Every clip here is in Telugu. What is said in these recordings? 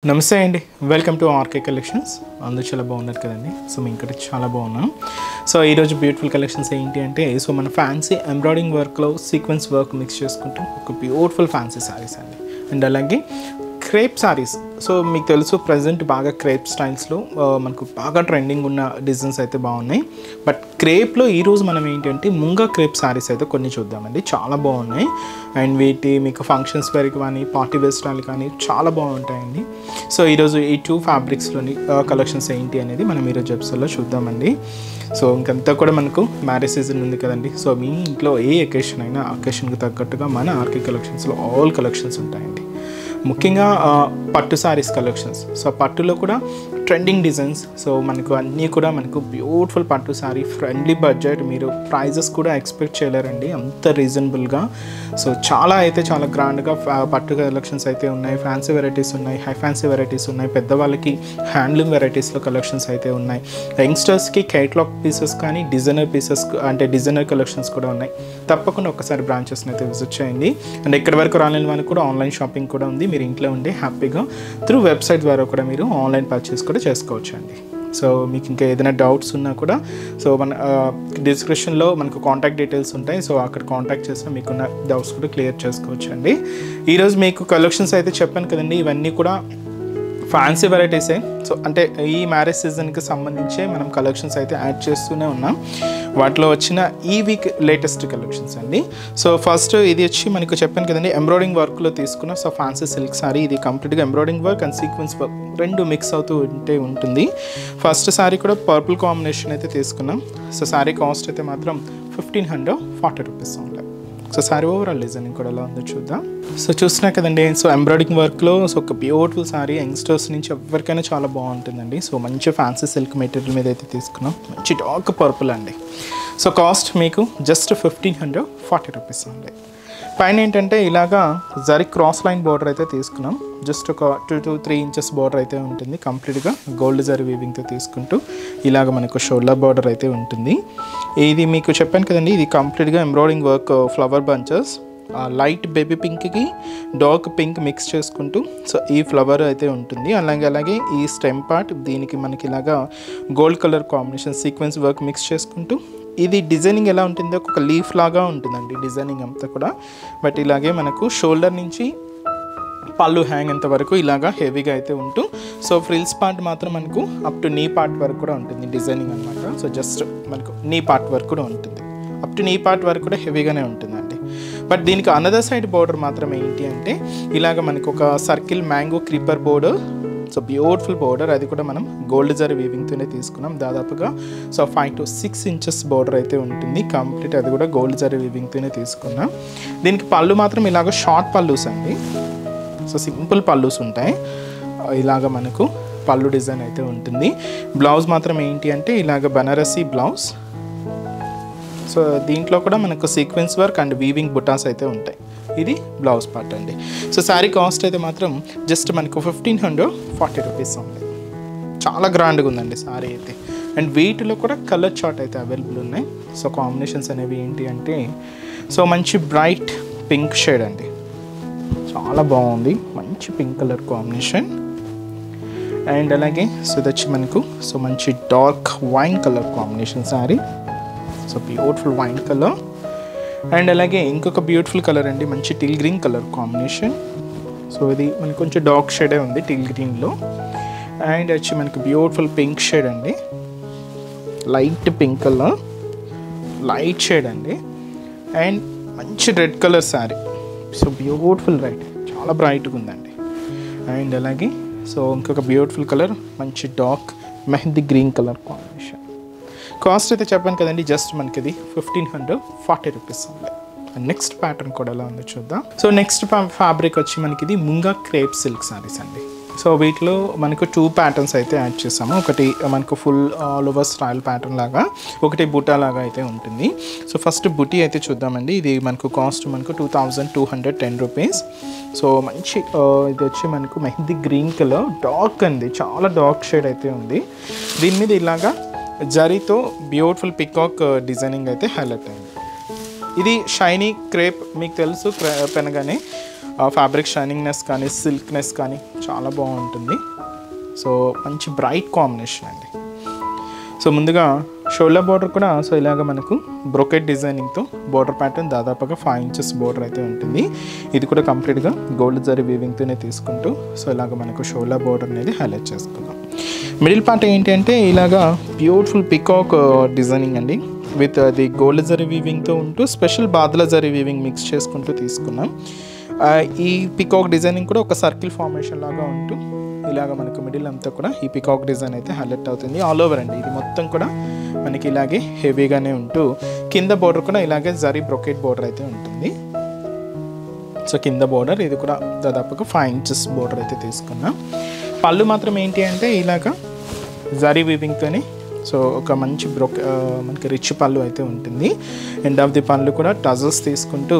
నమస్తే అండి, వెల్కమ్ టు ఆర్కే కలెక్షన్స్. అందరూ చాలా బాగున్నారు కదండి. సో మేము ఇక్కడ చాలా బాగున్నాం. సో ఈరోజు బ్యూటిఫుల్ కలెక్షన్స్ ఏంటి అంటే, సో మన ఫ్యాన్సీ ఎంబ్రాయిడింగ్ వర్క్లో సీక్వెన్స్ వర్క్ మిక్స్ చేసుకుంటూ ఒక బ్యూటిఫుల్ ఫ్యాన్సీ శారీస్ అండి. అండ్ అలాగే క్రేప్ శారీస్. సో మీకు తెలుసు ప్రజెంట్ బాగా క్రేప్ స్టైల్స్లో మనకు బాగా ట్రెండింగ్ ఉన్న డిజైన్స్ అయితే బాగున్నాయి. బట్ క్రేప్లో ఈరోజు మనం ఏంటంటే ముంగా క్రేప్ శారీస్ అయితే కొన్ని చూద్దామండి. చాలా బాగున్నాయి. అండ్ వీటి మీకు ఫంక్షన్స్ వేర్కి కానీ పార్టీ వేర్ స్టైల్ కానీ చాలా బాగుంటాయండి. సో ఈరోజు ఈ టూ ఫ్యాబ్రిక్స్లోని కలెక్షన్స్ ఏంటి అనేది మనం ఈరోజు ఎపిసోడ్లో చూద్దామండి. సో ఇంకంతా కూడా మనకు మ్యారేజ్ సీజన్ ఉంది కదండి. సో మీ ఇంట్లో ఏ అకేషన్ అయినా అకేషన్కి తగ్గట్టుగా మన ఆర్కే కలెక్షన్స్లో ఆల్ కలెక్షన్స్ ఉంటాయండి. ముఖ్యంగా పట్టు శారీస్ కలెక్షన్స్. సో పట్టులో కూడా ట్రెండింగ్ డిజైన్స్. సో మనకు అన్నీ కూడా మనకు బ్యూటిఫుల్ పట్టు శారీ, ఫ్రెండ్లీ బడ్జెట్, మీరు ప్రైజెస్ కూడా ఎక్స్పెక్ట్ చేయలేరండి, అంత రీజనబుల్గా. సో చాలా గ్రాండ్గా పట్టు కలెక్షన్స్ అయితే ఉన్నాయి. ఫ్యాన్సీ వెరైటీస్ ఉన్నాయి, హై ఫ్యాన్సీ వెరైటీస్ ఉన్నాయి, పెద్దవాళ్ళకి హ్యాండ్లూమ్ వెరైటీస్లో కలెక్షన్స్ అయితే ఉన్నాయి. యంగ్స్టర్స్కి కేటలాగ్ పీసెస్ కానీ డిజైనర్ పీసెస్ అంటే డిజైనర్ కలెక్షన్స్ కూడా ఉన్నాయి. తప్పకుండా ఒకసారి బ్రాంచెస్ని అయితే విజిట్ చేయండి. అండ్ ఎక్కడి వరకు రాలేని వాళ్ళకి కూడా ఆన్లైన్ షాపింగ్ కూడా ఉంది. మీరు ఇంట్లో ఉండి హ్యాపీగా త్రూ వెబ్సైట్ ద్వారా కూడా మీరు ఆన్లైన్ పర్చేస్ కూడా చేసుకోవచ్చు అండి. సో మీకు ఇంకా ఏదైనా డౌట్స్ ఉన్నా కూడా సో మన డిస్క్రిప్షన్లో మనకు కాంటాక్ట్ డీటెయిల్స్ ఉంటాయి. సో అక్కడ కాంటాక్ట్ చేస్తే మీకున్న డౌట్స్ కూడా క్లియర్ చేసుకోవచ్చు అండి. ఈరోజు మీకు కలెక్షన్స్ అయితే చెప్పాను కదండి, ఇవన్నీ కూడా ఫ్యాన్సీ వెరైటీసే. సో అంటే ఈ మ్యారేజ్ సీజన్కి సంబంధించే మనం కలెక్షన్స్ అయితే యాడ్ చేస్తూనే ఉన్నాం. వాటిలో వచ్చిన ఈ వీక్ లేటెస్ట్ కలెక్షన్స్ అండి. సో ఫస్ట్ ఇది వచ్చి మనకు చెప్పాను కదండి, ఎంబ్రాయిడింగ్ వర్క్లో తీసుకున్న సో ఫ్యాన్సీ సిల్క్ సారీ. ఇది కంప్లీట్గా embroiding work and sequence work రెండు మిక్స్ అవుతూ ఉంటుంది. ఫస్ట్ సారీ కూడా పర్పుల్ కాంబినేషన్ అయితే తీసుకున్నాం. సో సారీ కాస్ట్ అయితే మాత్రం 1540 రూపీస్ ఉంది. సో సారీ ఓవరాల్ డిజైనింగ్ కూడా ఎలా ఉందో చూద్దాం. సో చూసినా కదండి, సో ఎంబ్రాయిడింగ్ వర్క్లో సో ఒక బ్యూటిఫుల్ సారీ యంగ్స్టర్స్ నుంచి ఎవరికైనా చాలా బాగుంటుందండి. సో మంచి ఫ్యాన్సీ సిల్క్ మెటీరియల్ మీద అయితే తీసుకున్నాం. మంచి డార్క్ పర్పుల్ అండి. సో కాస్ట్ మీకు జస్ట్ 1540 రూపీస్ ఉంది. పైన ఏంటంటే ఇలాగా జరీ క్రాస్ లైన్ బార్డర్ అయితే తీసుకున్నాం. జస్ట్ ఒక 2 to 3 ఇంచెస్ బార్డర్ అయితే ఉంటుంది. కంప్లీట్గా గోల్డ్ జరీ వీవింగ్తో తీసుకుంటూ ఇలాగ మనకు షోల్డర్ బార్డర్ అయితే ఉంటుంది. ఇది మీకు చెప్పాను కదండి, ఇది కంప్లీట్గా embroiding work flower bunches, light baby పింక్కి డార్క్ పింక్ మిక్స్ చేసుకుంటూ సో ఈ ఫ్లవర్ అయితే ఉంటుంది. అలాగే ఈ స్టెమ్ పార్ట్ దీనికి మనకి ఇలాగా gold colour combination sequence work mix చేసుకుంటూ ఇది డిజైనింగ్ ఎలా ఉంటుందో ఒక లీఫ్ లాగా ఉంటుందండి డిజైనింగ్ అంతా కూడా. బట్ ఇలాగే మనకు షోల్డర్ నుంచి పళ్ళు హ్యాంగ్ అంత వరకు ఇలాగా హెవీగా అయితే ఉంటూ సో ఫ్రిల్స్ పార్ట్ మాత్రం మనకు అప్ టు నీ పార్ట్ వరకు కూడా ఉంటుంది డిజైనింగ్ అనమాట. సో జస్ట్ మనకు నీ పార్ట్ వరకు కూడా ఉంటుంది, అప్ టు నీ పార్ట్ వరకు కూడా హెవీగానే ఉంటుందండి. బట్ దీనికి అనదర్ సైడ్ బోర్డర్ మాత్రం ఏంటి అంటే ఇలాగ మనకు ఒక circle mango creeper border. So beautiful border, అది కూడా మనం గోల్డ్ జరీ వీవింగ్తోనే తీసుకున్నాం. దాదాపుగా సో 5 to 6 ఇంచెస్ బోర్డర్ అయితే ఉంటుంది కంప్లీట్, అది కూడా గోల్డ్ జరీ వీవింగ్తోనే తీసుకున్నాం. దీనికి పళ్ళు మాత్రం ఇలాగ షార్ట్ పళ్ళూస్ అండి. సో సింపుల్ పళ్ళూస్ ఉంటాయి. ఇలాగ మనకు పళ్ళు డిజైన్ అయితే ఉంటుంది. బ్లౌజ్ మాత్రం ఏంటి అంటే ఇలాగ బనారసీ బ్లౌజ్. సో దీంట్లో కూడా మనకు సీక్వెన్స్ వర్క్ అండ్ వీవింగ్ బుటాస్ అయితే ఉంటాయి. ఇది బ్లౌజ్ పార్ట్ అండి. సో శారీ కాస్ట్ అయితే మాత్రం జస్ట్ మనకు 1540 రూపీస్ ఉంది. చాలా గ్రాండ్గా ఉందండి శారీ అయితే. అండ్ వీటిలో కూడా కలర్ చార్ట్ అయితే అవైలబుల్ ఉన్నాయి. సో కాంబినేషన్స్ అనేవి ఏంటి అంటే సో మంచి బ్రైట్ పింక్ షేడ్ అండి, చాలా బాగుంది, మంచి పింక్ కలర్ కాంబినేషన్. అండ్ అలాగే సో ఇది వచ్చి మనకు సో మంచి dark wine colour combination sari. So beautiful wine colour. And అలాగే ఇంకొక బ్యూటిఫుల్ కలర్ అండి, మంచి till green colour combination. So ఇది మనకు కొంచెం డార్క్ షేడే ఉంది టిల్ గ్రీన్లో. అండ్ వచ్చి మనకు బ్యూటిఫుల్ పింక్ షేడ్ అండి, light pink colour, light shade అండి. అండ్ మంచి red colour sari. So beautiful red, చాలా బ్రైట్గా ఉందండి. అండ్ అలాగే సో ఇంకొక బ్యూటిఫుల్ కలర్ మంచి dark mehndi green colour combination. Cost అయితే చెప్పాను కదండి, జస్ట్ మనకి ఇది 1540 రూపీస్ ఉంది. నెక్స్ట్ ప్యాటర్న్ కూడా ఎలా ఉందో చూద్దాం. సో నెక్స్ట్ ఫ్యాబ్రిక్ వచ్చి మనకి ఇది ముంగా క్రేప్ సిల్క్ శారీస్ అండి. సో వీటిలో మనకు 2 ప్యాటర్న్స్ అయితే యాడ్ చేసాము. ఒకటి మనకు full all over style pattern లాగా, ఒకటి బుటా లాగా అయితే ఉంటుంది. సో ఫస్ట్ బుటీ అయితే చూద్దామండి. ఇది మనకు కాస్ట్ మనకు 2210 రూపీస్. సో మంచి ఇది వచ్చి మనకు మెహందీ గ్రీన్ కలర్, డార్క్ అండి, చాలా డార్క్ షేడ్ అయితే ఉంది. దీని మీద ఇలాగా జరీతో బ్యూటిఫుల్ పికాక్ డిజైనింగ్ అయితే హైలైట్ అయింది. ఇది షైనీ క్రేప్, మీకు తెలుసు పెనగానే ఫ్యాబ్రిక్ షైనింగ్నెస్ కానీ సిల్క్నెస్ కానీ చాలా బాగుంటుంది. సో మంచి బ్రైట్ కాంబినేషన్ అండి. సో ముందుగా షోల్డర్ బార్డర్ కూడా సో ఇలాగ మనకు బ్రొకెట్ డిజైనింగ్తో బార్డర్ ప్యాటర్న్ దాదాపుగా 5 inches బార్డర్ అయితే ఉంటుంది. ఇది కూడా కంప్లీట్గా గోల్డ్ జరీ వీవింగ్తోనే తీసుకుంటూ సో ఇలాగ మనకు షోల్డర్ బార్డర్ అనేది హైలైట్ చేసుకుందాం. మిడిల్ పార్ట్ ఏంటి అంటే ఇలాగా బ్యూటిఫుల్ పికాక్ డిజైనింగ్ అండి, విత్ అది గోల్డ్ జరీ వీవింగ్తో ఉంటూ స్పెషల్ బాదల జరీ వీవింగ్ మిక్స్ చేసుకుంటూ తీసుకున్నాం. ఈ పికాక్ డిజైనింగ్ కూడా ఒక సర్కిల్ ఫార్మేషన్ లాగా ఉంటూ ఇలాగ మనకు మిడిల్ అంతా కూడా ఈ పికాక్ డిజైన్ అయితే హైలైట్ అవుతుంది. ఆల్ ఓవర్ అండి ఇది మొత్తం కూడా మనకి ఇలాగే హెవీగానే ఉంటూ కింద బోర్డర్ కూడా ఇలాగే జరీ బ్రొకెట్ బోర్డర్ అయితే ఉంటుంది. సో కింద బోర్డర్ ఇది కూడా దాదాపుగా 5 inches బోర్డర్ అయితే తీసుకున్నాం. పళ్ళు మాత్రం ఏంటి అంటే ఇలాగ జరీ వీవింగ్తోనే సో ఒక మంచి మనకి రిచ్ పళ్ళు అయితే ఉంటుంది. ఎండ్ ఆఫ్ ది పళ్ళు కూడా టజల్స్ తీసుకుంటూ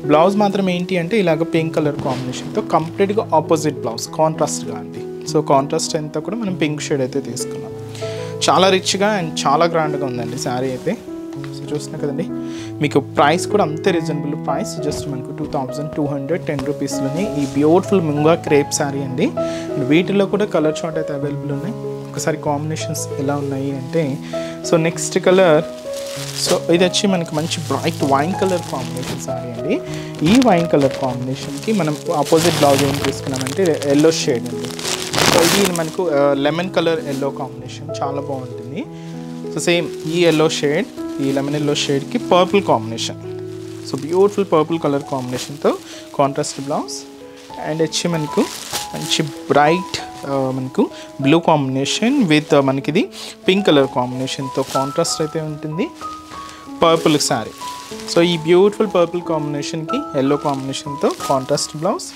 బ్లౌజ్ మాత్రం ఏంటి అంటే ఇలాగ పింక్ కలర్ కాంబినేషన్తో కంప్లీట్గా ఆపోజిట్ బ్లౌజ్ కాంట్రాస్ట్గా అండి. సో కాంట్రాస్ట్ అంతా కూడా మనం పింక్ షేడ్ అయితే తీసుకున్నాం. చాలా రిచ్గా అండ్ చాలా గ్రాండ్గా ఉందండి శారీ అయితే. సో చూస్తున్నా కదండి, మీకు ప్రైస్ కూడా అంతే రీజనబుల్ ప్రైస్, జస్ట్ మనకు 2210 రూపీస్లోనే ఈ బ్యూటిఫుల్ ముంగా క్రేప్ శారీ అండి. వీటిలో కూడా కలర్ చార్ట్ అయితే అవైలబుల్ ఉన్నాయి. ఒకసారి కాంబినేషన్స్ ఎలా ఉన్నాయి అంటే సో నెక్స్ట్ కలర్ సో ఇది వచ్చి మనకి మంచి bright wine colour combination sorry అండి. ఈ వైన్ కలర్ కాంబినేషన్కి మనం ఆపోజిట్ బ్లౌజ్ ఏం తీసుకున్నామంటే ఎల్లో షేడ్ అండి. సో ఇది మనకు లెమన్ కలర్ ఎల్లో కాంబినేషన్ చాలా బాగుంటుంది. సో సేమ్ ఈ ఎల్లో షేడ్ ఈ లెమన్ ఎల్లో షేడ్కి purple combination, so beautiful purple colour కాంబినేషన్తో కాంట్రాస్ట్ బ్లౌజ్. అండ్ వచ్చి మనకు మంచి బ్రైట్ మనకు బ్లూ కాంబినేషన్ విత్ మనకి ఇది పింక్ కలర్ కాంబినేషన్తో కాంట్రాస్ట్ అయితే ఉంటుంది. పర్పుల్ శారీ, సో ఈ బ్యూటిఫుల్ పర్పుల్ కాంబినేషన్కి ఎల్లో కాంబినేషన్తో కాంట్రాస్ట్ బ్లౌజ్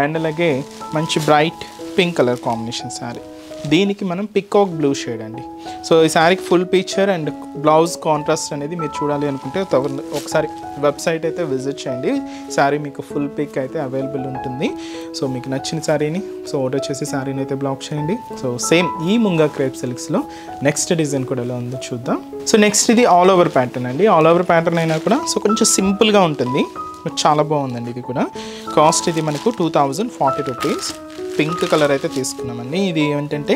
అండ్ అలాగే మంచి bright pink colour combination sari. దీనికి మనం పికాక్ బ్లూ షేడ్ అండి. సో ఈ శారీకి full picture and blouse contrast అనేది మీరు చూడాలి అనుకుంటే ఒకసారి వెబ్సైట్ అయితే విజిట్ చేయండి. శారీ మీకు ఫుల్ పిక్ అయితే అవైలబుల్ ఉంటుంది. సో మీకు నచ్చిన శారీని సో ఆర్డర్ చేసి శారీని అయితే బ్లాక్ చేయండి. సో సేమ్ ఈ ముంగా క్రేప్ సిల్క్స్లో నెక్స్ట్ డిజైన్ కూడా ఎలా ఉందో చూద్దాం. సో నెక్స్ట్ ఇది ఆల్ ఓవర్ ప్యాటర్న్ అండి. ఆల్ ఓవర్ ప్యాటర్న్ అయినా కూడా సో కొంచెం సింపుల్గా ఉంటుంది, చాలా బాగుందండి. ఇది కూడా కాస్ట్ ఇది మనకు 2040 రూపీస్. పింక్ కలర్ అయితే తీసుకున్నామండి. ఇది ఏంటంటే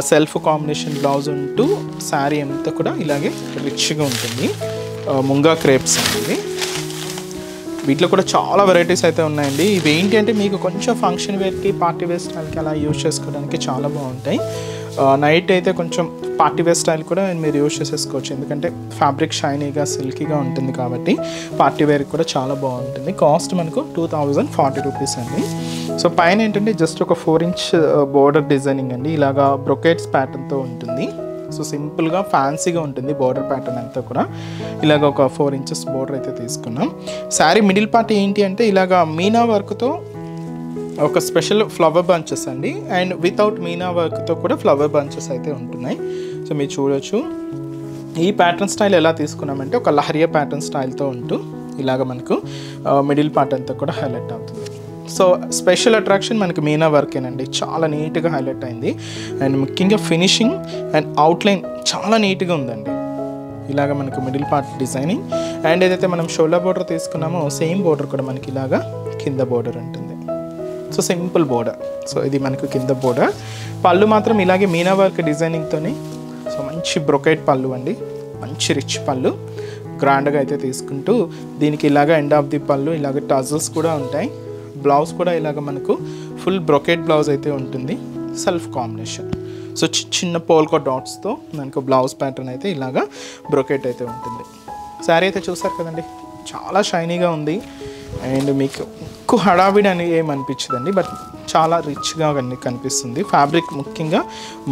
సెల్ఫ్ కాంబినేషన్ బ్లౌజ్ ఉంటూ శారీ అంతా కూడా ఇలాగే రిచ్గా ఉంటుంది. ముంగా క్రేప్స్ అండి. వీటిలో కూడా చాలా వెరైటీస్ అయితే ఉన్నాయండి. ఇవి ఏంటి అంటే మీకు కొంచెం ఫంక్షన్ వేర్కి పార్టీ వేర్ స్టైల్కి అలా యూజ్ చేసుకోవడానికి చాలా బాగుంటాయి. నైట్ అయితే కొంచెం పార్టీ వేర్ స్టైల్ కూడా మీరు యూజ్ చేసేసుకోవచ్చు, ఎందుకంటే ఫ్యాబ్రిక్ షైనీగా సిల్కీగా ఉంటుంది కాబట్టి పార్టీ వేర్ కూడా చాలా బాగుంటుంది. కాస్ట్ మనకు 2040 రూపీస్ అండి. సో పైన ఏంటంటే జస్ట్ ఒక 4 inch బోర్డర్ డిజైనింగ్ అండి. ఇలాగా బ్రొకెట్స్ ప్యాటర్న్తో ఉంటుంది. సో సింపుల్గా ఫ్యాన్సీగా ఉంటుంది బోర్డర్ ప్యాటర్న్ అంతా కూడా. ఇలాగ ఒక 4 inches బోర్డర్ అయితే తీసుకున్నాం. శారీ మిడిల్ పార్ట్ ఏంటి అంటే ఇలాగా మీనా వర్క్తో ఒక స్పెషల్ ఫ్లవర్ బంచెస్ అండి. అండ్ వితౌట్ మీనా వర్క్తో కూడా ఫ్లవర్ బంచెస్ అయితే ఉంటున్నాయి. సో మీరు చూడొచ్చు ఈ ప్యాటర్న్ స్టైల్ ఎలా తీసుకున్నామంటే ఒక లహరియా ప్యాటర్న్ స్టైల్తో ఉంటూ ఇలాగ మనకు మిడిల్ పార్ట్ అంతా కూడా హైలైట్ అవుతుంది. సో స్పెషల్ అట్రాక్షన్ మనకి మీనా వర్కేనండి, చాలా నీట్గా హైలైట్ అయింది. అండ్ ముఖ్యంగా ఫినిషింగ్ అండ్ అవుట్లైన్ చాలా నీట్గా ఉందండి. ఇలాగ మనకు మిడిల్ పార్ట్ డిజైనింగ్ అండ్ ఏదైతే మనం షోల్డర్ బోర్డర్ తీసుకున్నామో సేమ్ బోర్డర్ కూడా మనకి ఇలాగా కింద బోర్డర్ ఉంటుంది. So simple border. సో ఇది మనకు కింద బోర్డర్. పళ్ళు మాత్రం ఇలాగే మీనా వర్క్ డిజైనింగ్తోని సో మంచి బ్రొకెట్ పళ్ళు అండి, మంచి రిచ్ పళ్ళు గ్రాండ్గా అయితే తీసుకుంటూ దీనికి ఇలాగ ఎండ్ ఆఫ్ ది పళ్ళు ఇలాగ టజల్స్ కూడా ఉంటాయి. బ్లౌజ్ కూడా ఇలాగ మనకు ఫుల్ బ్రొకెట్ బ్లౌజ్ అయితే ఉంటుంది, సెల్ఫ్ కాంబినేషన్. సో చిన్న పోల్కో డాట్స్తో మనకు బ్లౌజ్ ప్యాటర్న్ అయితే ఇలాగా బ్రొకెట్ అయితే ఉంటుంది. శారీ అయితే చూసారు కదండి, చాలా షైనీగా ఉంది. అండ్ మీకు ఎక్కువ హడావిడి అని ఏమనిపించదండి, బట్ చాలా రిచ్గా కనిపిస్తుంది. ఫ్యాబ్రిక్ ముఖ్యంగా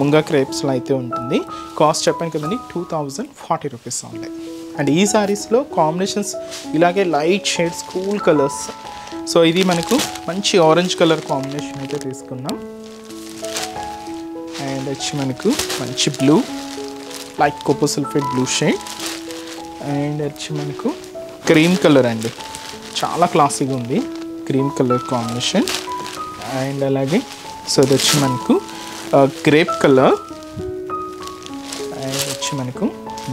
ముంగా క్రేప్స్లో అయితే ఉంటుంది. కాస్ట్ చెప్పాను కదండి 2040 రూపీస్ ఉంటాయి. అండ్ ఈ శారీస్లో కాంబినేషన్స్ ఇలాగే light shades, cool colours. So ఇది మనకు మంచి ఆరెంజ్ కలర్ కాంబినేషన్ అయితే తీసుకున్నాం. అండ్ వచ్చి మనకు మంచి blue, light Cooper sulphate blue shade. And వచ్చి మనకు క్రీమ్ కలర్ అండి, చాలా క్లాసీగా ఉంది క్రీమ్ కలర్ కాంబినేషన్. అండ్ అలాగే సో ఇది వచ్చి మనకు గ్రేప్ కలర్. అండ్ వచ్చి మనకు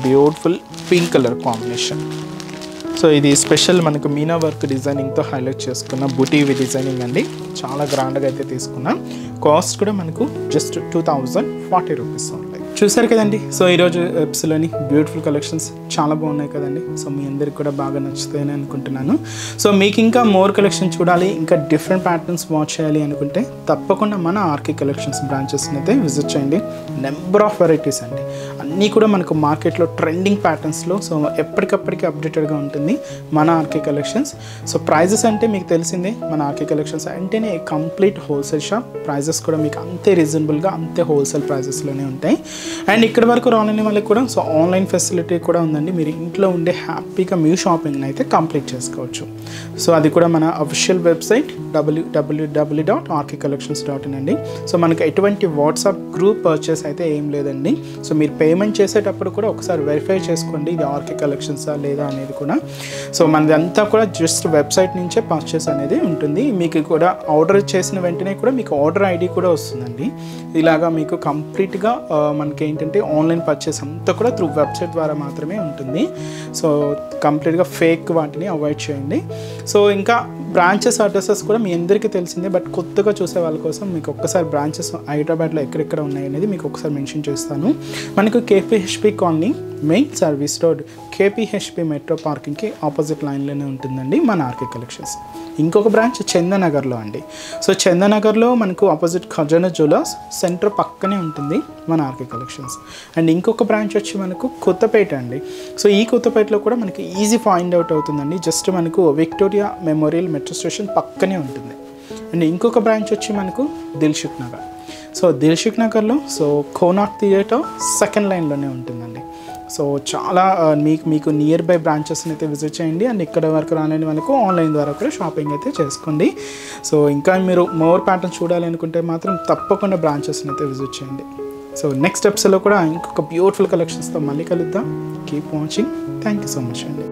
beautiful pink colour combination. So ఇది స్పెషల్ మనకు మీనా వర్క్ డిజైనింగ్తో హైలైట్ చేసుకున్న బుటీవి డిజైనింగ్ అండి. చాలా గ్రాండ్గా అయితే తీసుకున్నాం. కాస్ట్ కూడా మనకు జస్ట్ 2040 రూపీస్ ఉంటాయి. చూసారు కదండి. సో ఈరోజు ఎపిసోడ్లోని బ్యూటిఫుల్ కలెక్షన్స్ చాలా బాగున్నాయి కదండి. సో మీ అందరికి కూడా బాగా నచ్చుతాయని అనుకుంటున్నాను. సో మీకు ఇంకా మోర్ కలెక్షన్ చూడాలి, ఇంకా డిఫరెంట్ ప్యాటర్న్స్ వాచ్ చేయాలి అనుకుంటే తప్పకుండా మన ఆర్కే కలెక్షన్స్ బ్రాంచెస్ని అయితే విజిట్ చేయండి. నెంబర్ ఆఫ్ వెరైటీస్ అండి, అన్నీ కూడా మనకు మార్కెట్లో ట్రెండింగ్ ప్యాటర్న్స్లో. సో ఎప్పటికప్పటికి అప్డేటెడ్గా ఉంటుంది మన ఆర్కే కలెక్షన్స్. సో ప్రైజెస్ అంటే మీకు తెలిసిందే, మన ఆర్కే కలెక్షన్స్ అంటేనే కంప్లీట్ హోల్సేల్ షాప్. ప్రైజెస్ కూడా మీకు అంతే రీజనబుల్గా, అంతే హోల్సేల్ ప్రైజెస్లోనే ఉంటాయి. అండ్ ఇక్కడ వరకు రాలేని వాళ్ళకి కూడా సో ఆన్లైన్ ఫెసిలిటీ కూడా ఉందండి. మీరు ఇంట్లో ఉండే హ్యాపీగా మీ షాపింగ్ని అయితే కంప్లీట్ చేసుకోవచ్చు. సో అది కూడా మన అఫీషియల్ వెబ్సైట్ www.rkcollections.in అండి. సో మనకి ఎటువంటి వాట్సాప్ గ్రూప్ పర్చేస్ అయితే ఏం లేదండి. సో మీరు పేమెంట్ చేసేటప్పుడు కూడా ఒకసారి వెరిఫై చేసుకోండి, ఇది ఆర్కే కలెక్షన్సా లేదా అనేది కూడా. సో మనదంతా కూడా జస్ట్ వెబ్సైట్ నుంచే పర్చేస్ అనేది ఉంటుంది. మీకు కూడా ఆర్డర్ చేసిన వెంటనే కూడా మీకు ఆర్డర్ ఐడి కూడా వస్తుందండి. ఇలాగా మీకు కంప్లీట్గా మనకి ఏంటంటే ఆన్లైన్ పర్చేస్ అంతా కూడా త్రూ వెబ్సైట్ ద్వారా మాత్రమే ఉంటుంది. సో కంప్లీట్గా ఫేక్ వాటిని అవాయిడ్ చేయండి. సో ఇంకా బ్రాంచెస్ అడ్రసెస్ కూడా మీ అందరికీ తెలిసిందే, బట్ కొత్తగా చూసే వాళ్ళ కోసం మీకు ఒక్కసారి బ్రాంచెస్ హైదరాబాద్లో ఎక్కడెక్కడ ఉన్నాయి అనేది మీకు ఒకసారి మెన్షన్ చేస్తాను. మనకు KPHB colony main service road KPHB metro పార్కింగ్కి ఆపోజిట్ లైన్లోనే ఉంటుందండి మన ఆర్కే కలెక్షన్స్. ఇంకొక బ్రాంచ్ చందనగర్లో అండి. సో చందనగర్లో మనకు ఆపోజిట్ ఖజానా జ్యువెలర్స్ సెంటర్ పక్కనే ఉంటుంది మన ఆర్కే కలెక్షన్స్. అండ్ ఇంకొక బ్రాంచ్ వచ్చి మనకు కొత్తపేట అండి. సో ఈ కొత్తపేటలో కూడా మనకి ఈజీ ఫైండ్ అవుట్ అవుతుందండి. జస్ట్ మనకు విక్టోరియా మెమోరియల్ మెట్రో స్టేషన్ పక్కనే ఉంటుంది. అండ్ ఇంకొక బ్రాంచ్ వచ్చి మనకు దిల్సుఖ్ నగర్. సో దిల్సుఖ్ నగర్లో సో కోనార్క్ థియేటర్ సెకండ్ లైన్లోనే ఉంటుందండి. సో చాలా మీకు నియర్ బై బ్రాంచెస్ని అయితే విజిట్ చేయండి. అండ్ ఇక్కడ వరకు రాలేని వాళ్ళకు ఆన్లైన్ ద్వారా కూడా షాపింగ్ అయితే చేసుకోండి. సో ఇంకా మీరు మోర్ ప్యాటర్న్స్ చూడాలి అనుకుంటే మాత్రం తప్పకుండా బ్రాంచెస్ని అయితే విజిట్ చేయండి. సో నెక్స్ట్ ఎపిసోడ్లో కూడా ఇంకొక బ్యూటిఫుల్ కలెక్షన్స్తో మళ్ళీ కలుద్దాం. Keep watching. Thank you so much అండి.